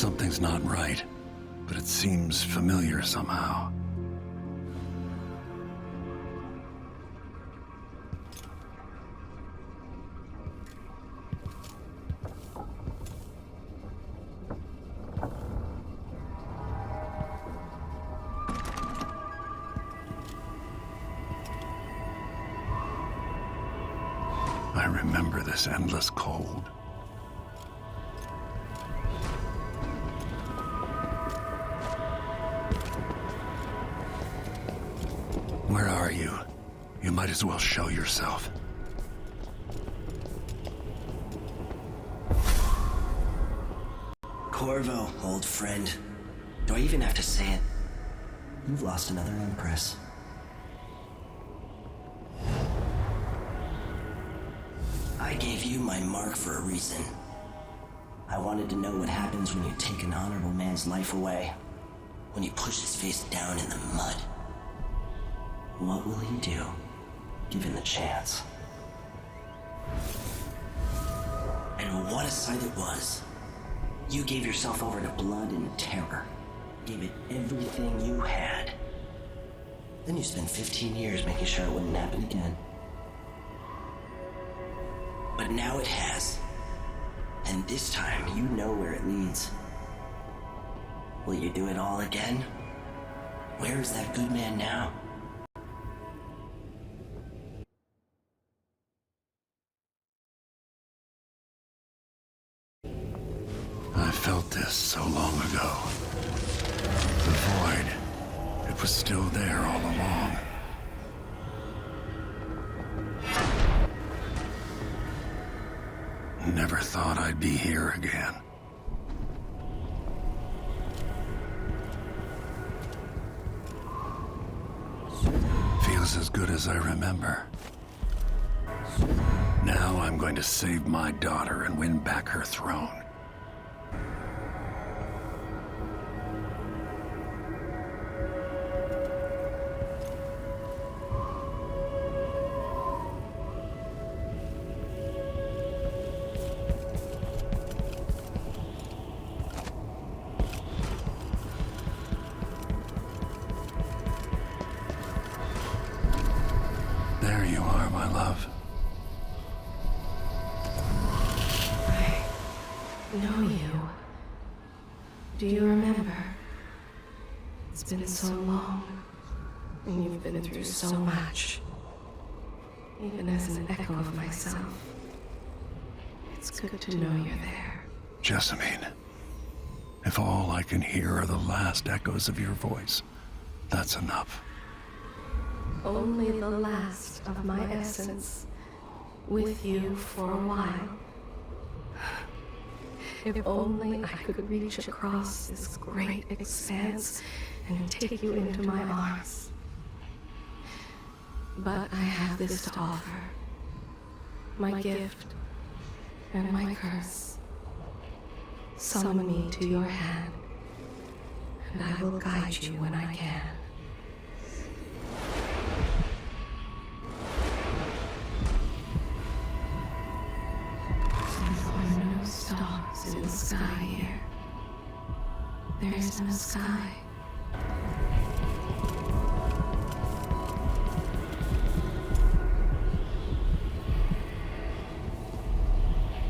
Something's not right, but it seems familiar somehow. I remember this endless cold. Where are you? You might as well show yourself. Corvo, old friend. Do I even have to say it? You've lost another Empress. I gave you my mark for a reason. I wanted to know what happens when you take an honorable man's life away. When you push his face down in the mud. What will he do, given the chance? And what a sight it was. You gave yourself over to blood and terror. Gave it everything you had. Then you spent 15 years making sure it wouldn't happen again. But now it has. And this time, you know where it leads. Will you do it all again? Where is that good man now? I felt this so long ago. The void, it was still there all along. Never thought I'd be here again. Feels as good as I remember. Now I'm going to save my daughter and win back her throne. There you are, my love. I know you. Do you remember? It's been so long, and you've been through so much. Even as an echo of myself, it's good to know you're there. Jessamine, if all I can hear are the last echoes of your voice, that's enough. Only the last of my essence, with you for a while. If only I could reach across this great expanse and take you into my arms. But I have this to offer. My gift and my curse. Summon me to your hand, and I will guide you when I can. There are no stars in the sky here. There is no sky.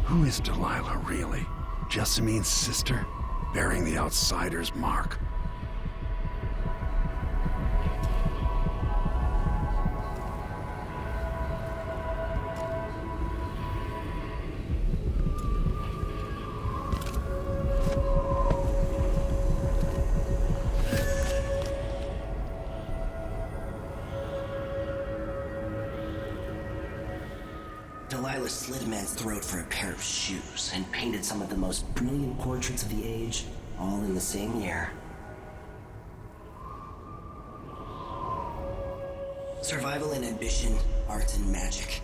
Who is Delilah, really? Jessamine's sister, bearing the outsider's mark? Delilah slit a man's throat for a pair of shoes and painted some of the most brilliant portraits of the age, all in the same year. Survival and ambition, art and magic,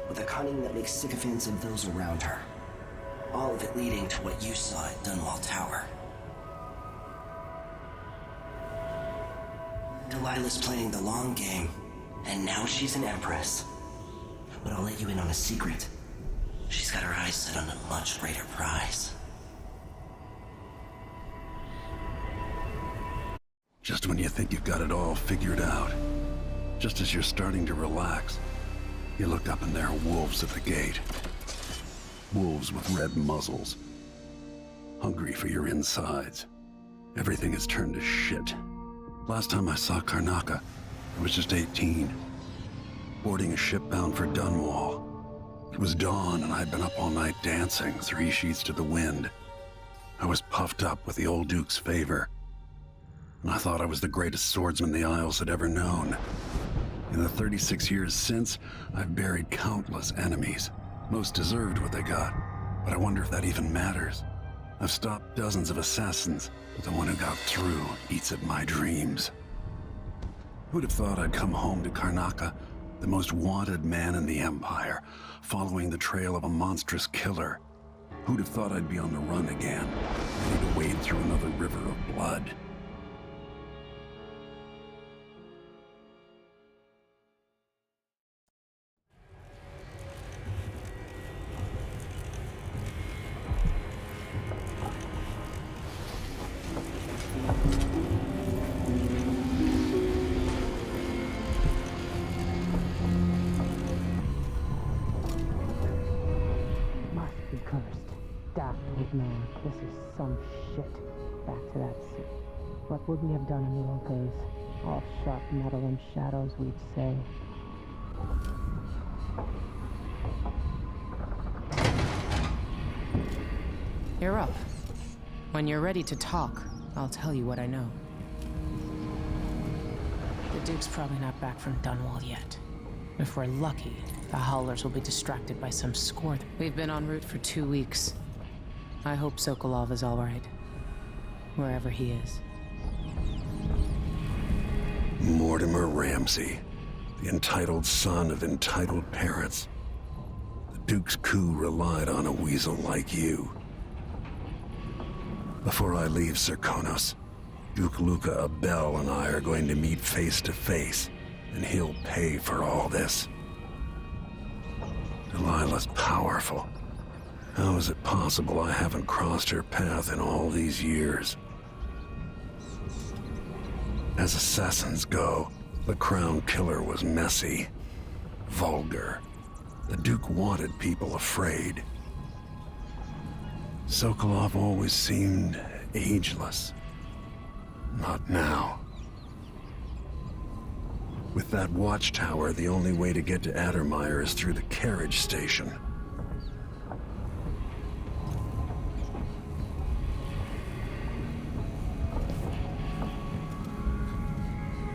with a cunning that makes sycophants of those around her. All of it leading to what you saw at Dunwall Tower. Delilah's playing the long game, and now she's an empress. But I'll let you in on a secret. She's got her eyes set on a much greater prize. Just when you think you've got it all figured out, just as you're starting to relax, you look up and there are wolves at the gate. Wolves with red muzzles, hungry for your insides. Everything has turned to shit. Last time I saw Karnaca, I was just 18, boarding a ship bound for Dunwall. It was dawn and I'd been up all night dancing, 3 sheets to the wind. I was puffed up with the old Duke's favor, and I thought I was the greatest swordsman the Isles had ever known. In the 36 years since, I've buried countless enemies. Most deserved what they got, but I wonder if that even matters. I've stopped dozens of assassins, but the one who got through eats at my dreams. Who'd have thought I'd come home to Karnaca, the most wanted man in the Empire, following the trail of a monstrous killer? Who'd have thought I'd be on the run again, ready to wade through another river of blood? Man, this is some shit. Back to that sea. What would we have done in the old days? All sharp metal and shadows, we'd say. You're up. When you're ready to talk, I'll tell you what I know. The Duke's probably not back from Dunwall yet. If we're lucky, the Howlers will be distracted by some score. We've been en route for 2 weeks. I hope Sokolov is all right, wherever he is. Mortimer Ramsey, the entitled son of entitled parents. The Duke's coup relied on a weasel like you. Before I leave Serkonos, Duke Luca Abel and I are going to meet face to face, and he'll pay for all this. Delilah's powerful. How is it possible I haven't crossed her path in all these years? As assassins go, the Crown Killer was messy, vulgar. The Duke wanted people afraid. Sokolov always seemed ageless. Not now. With that watchtower, the only way to get to Addermire is through the carriage station.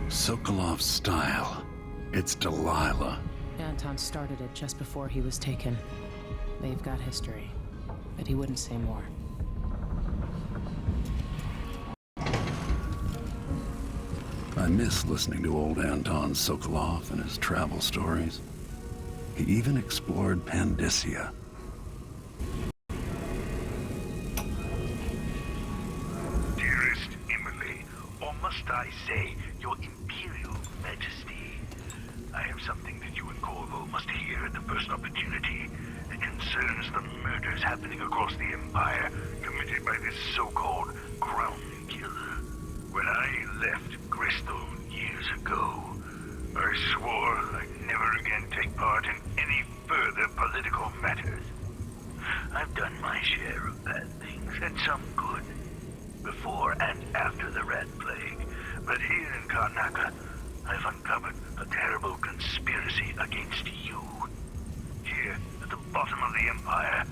Sokolov's style. It's Delilah. Anton started it just before he was taken. They've got history, but he wouldn't say more. I miss listening to old Anton Sokolov and his travel stories. He even explored Pandyssia. Dearest Emily, or must I say, Your Imperial Majesty, I have something that you and Corvo must hear at the first opportunity. It concerns the murders happening across the Empire, committed by this so-called Crown Killer. When I left Bristol years ago, I swore I'd never again take part in any further political matters. I've done my share of bad things, and some good, before and after the Rat Plague. But here in Karnaca, I've uncovered a terrible conspiracy against you. Here, at the bottom of the Empire,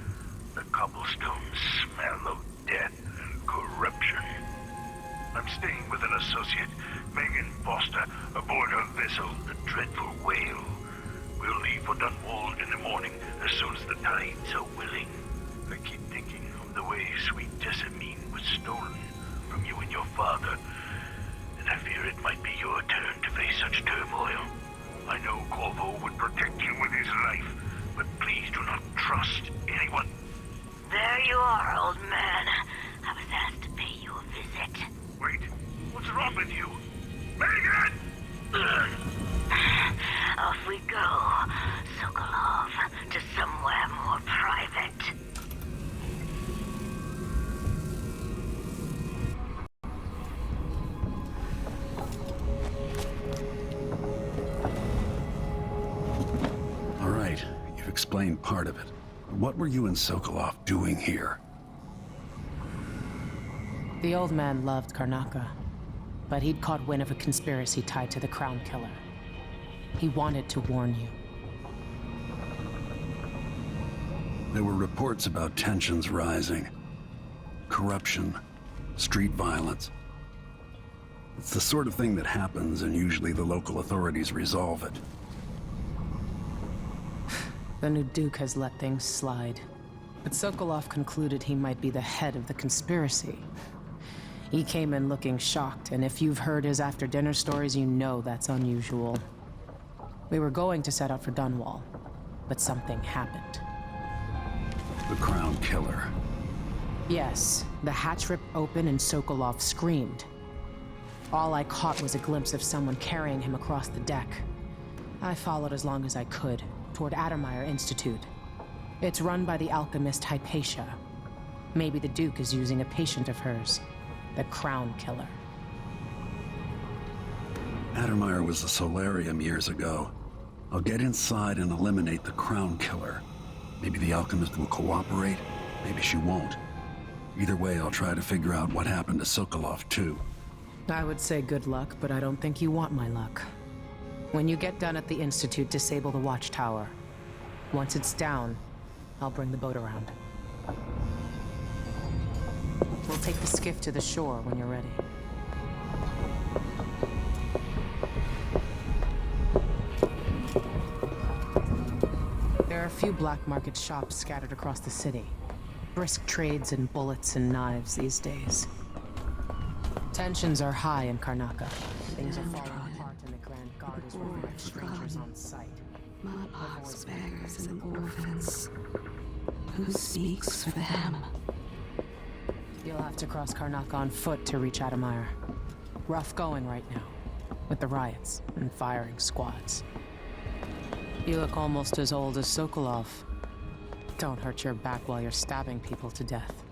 the cobblestones smell of death and corruption. I'm staying with an associate, Meagan Foster, aboard her vessel, the Dreadful Wale. We'll leave for Dunwall in the morning, as soon as the tides are willing. I keep thinking of the way sweet Jessamine was stolen from you and your father, and I fear it might be your turn to face such turmoil. I know Corvo would protect you with his life, but please do not trust anyone. There you are, old man. I was asked to pay you a visit. Wait, what's wrong with you? Meagan! Off we go, Sokolov, to somewhere more private. explained part of it. What were you and Sokolov doing here? The old man loved Karnaca, but he'd caught wind of a conspiracy tied to the Crown Killer. He wanted to warn you. There were reports about tensions rising. Corruption, street violence. It's the sort of thing that happens, and usually the local authorities resolve it. The new Duke has let things slide. But Sokolov concluded he might be the head of the conspiracy. He came in looking shocked, and if you've heard his after-dinner stories, you know that's unusual. We were going to set out for Dunwall, but something happened. The Crown Killer. Yes, the hatch ripped open and Sokolov screamed. All I caught was a glimpse of someone carrying him across the deck. I followed as long as I could, toward Addermeyer Institute. It's run by the alchemist Hypatia. Maybe the Duke is using a patient of hers, the Crown Killer. Addermeyer was a solarium years ago. I'll get inside and eliminate the Crown Killer. Maybe the alchemist will cooperate, maybe she won't. Either way, I'll try to figure out what happened to Sokolov, too. I would say good luck, but I don't think you want my luck. When you get done at the Institute, disable the watchtower. Once it's down, I'll bring the boat around. We'll take the skiff to the shore when you're ready. There are a few black market shops scattered across the city. Brisk trades in bullets and knives these days. Tensions are high in Karnaca. Things are falling apart and the Grand Guard is worried about strangers on sight. Mudbox beggars and orphans. Who speaks for them? You'll have to cross Karnaca on foot to reach Addermeyer. Rough going right now, with the riots and firing squads. You look almost as old as Sokolov. Don't hurt your back while you're stabbing people to death.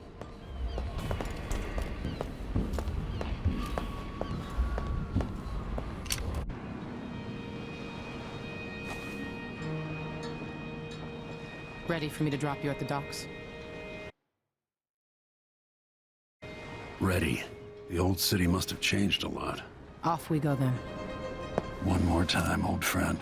Ready for me to drop you at the docks? Ready. The old city must have changed a lot. Off we go then. One more time, old friend.